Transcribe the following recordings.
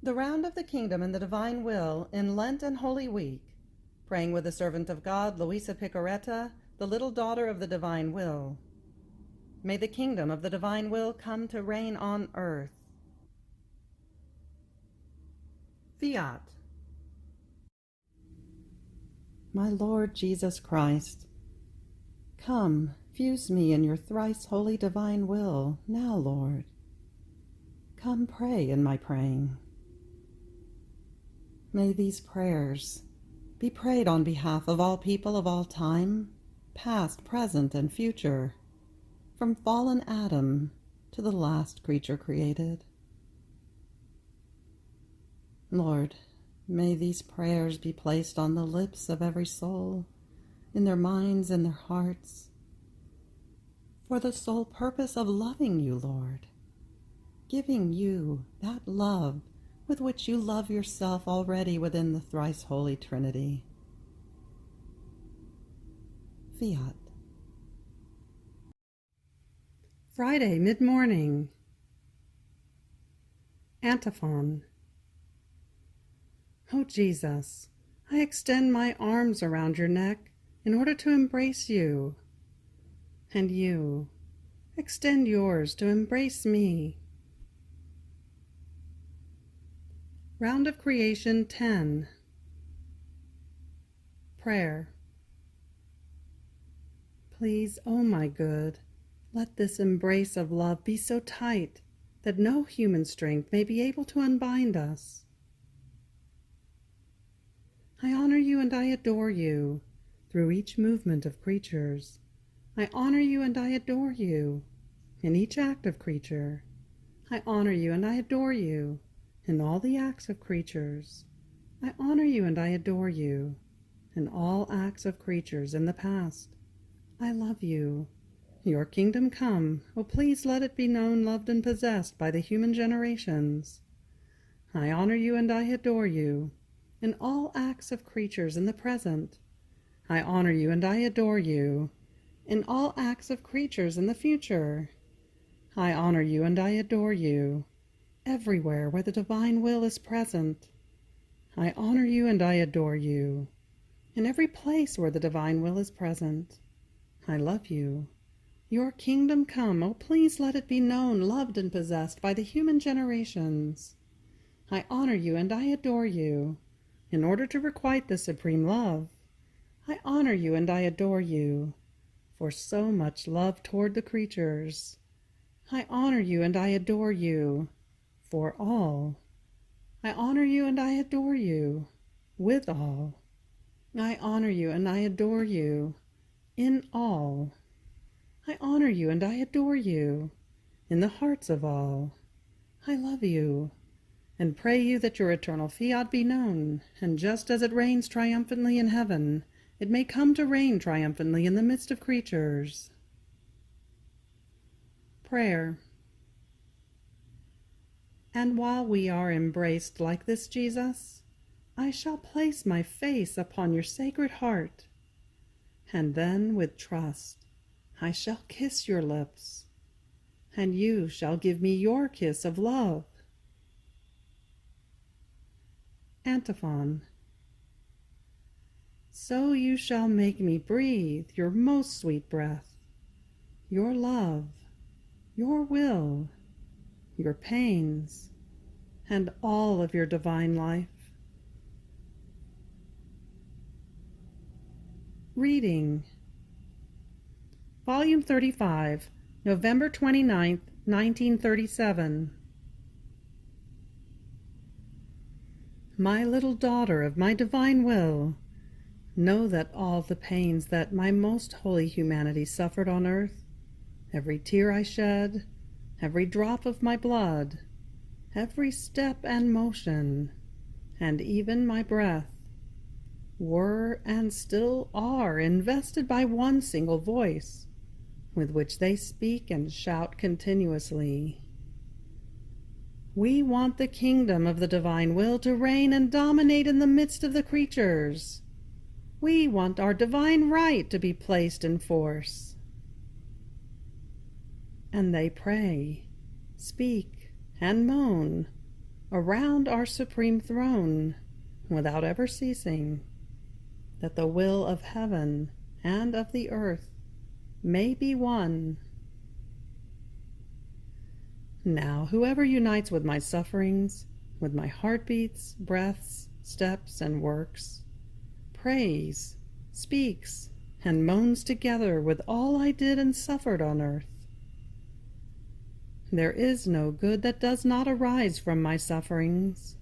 The round of the kingdom and the divine will in Lent and Holy Week, praying with the servant of God, Luisa Piccarreta, the little daughter of the divine will. May the kingdom of the divine will come to reign on earth. Fiat. My Lord Jesus Christ, come, fuse me in your thrice holy divine will, now, Lord. Come pray in my praying. May these prayers be prayed on behalf of all people of all time, past, present, and future, from fallen Adam to the last creature created. Lord, may these prayers be placed on the lips of every soul, in their minds and their hearts, for the sole purpose of loving you, Lord, giving you that love with which you love yourself already within the thrice holy Trinity. Fiat. Friday, mid-morning. Antiphon. O Jesus, I extend my arms around your neck in order to embrace you, and you extend yours to embrace me. Round of Creation 10. Prayer. Please, O my good, let this embrace of love be so tight that no human strength may be able to unbind us. I honor you and I adore you through each movement of creatures. I honor you and I adore you in each act of creature. I honor you and I adore you in all the acts of creatures. I honor you and I adore you in all acts of creatures in the past. I love you. Your kingdom come. Oh, please let it be known, loved, and possessed by the human generations. I honor you and I adore you in all acts of creatures in the present. I honor you and I adore you in all acts of creatures in the future. I honor you and I adore you everywhere where the divine will is present. I honor you and I adore you in every place where the divine will is present. I love you. Your kingdom come. Oh, please let it be known, loved, and possessed by the human generations. I honor you and I adore you in order to requite the supreme love. I honor you and I adore you for so much love toward the creatures. I honor you and I adore you for all. I honor you and I adore you with all. I honor you and I adore you in all. I honor you and I adore you in the hearts of all. I love you and pray you that your eternal fiat be known, and just as it reigns triumphantly in heaven, it may come to reign triumphantly in the midst of creatures. Prayer. And while we are embraced like this, Jesus, I shall place my face upon your sacred heart, and then with trust I shall kiss your lips, and you shall give me your kiss of love. Antiphon. So you shall make me breathe your most sweet breath, your love, your will, your pains, and all of your divine life. Reading. Volume 35, November 29th, 1937. My little daughter of my divine will, know that all the pains that my most holy humanity suffered on earth, every tear I shed, every drop of my blood, every step and motion, and even my breath, were and still are invested by one single voice, with which they speak and shout continuously. We want the kingdom of the divine will to reign and dominate in the midst of the creatures. We want our divine right to be placed in force. And they pray, speak, and moan around our supreme throne, without ever ceasing, that the will of heaven and of the earth may be one. Now, whoever unites with my sufferings, with my heartbeats, breaths, steps, and works, prays, speaks, and moans together with all I did and suffered on earth. There is no good that does not arise from my sufferings.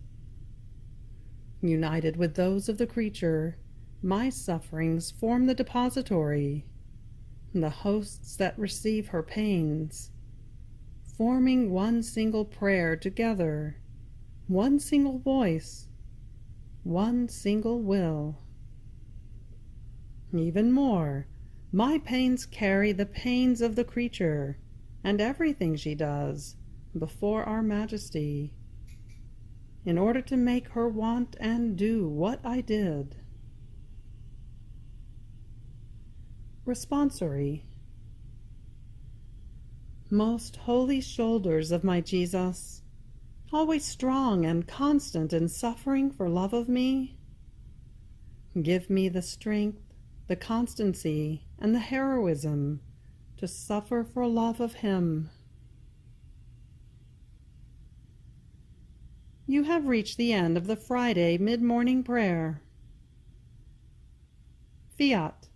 United with those of the creature, my sufferings form the depository, the hosts that receive her pains, forming one single prayer together, one single voice, one single will. Even more, my pains carry the pains of the creature, and everything she does, before our Majesty, in order to make her want and do what I did. Responsory. Most holy shoulders of my Jesus, always strong and constant in suffering for love of me, give me the strength, the constancy, and the heroism to suffer for love of Him. You have reached the end of the Friday mid-morning prayer. Fiat.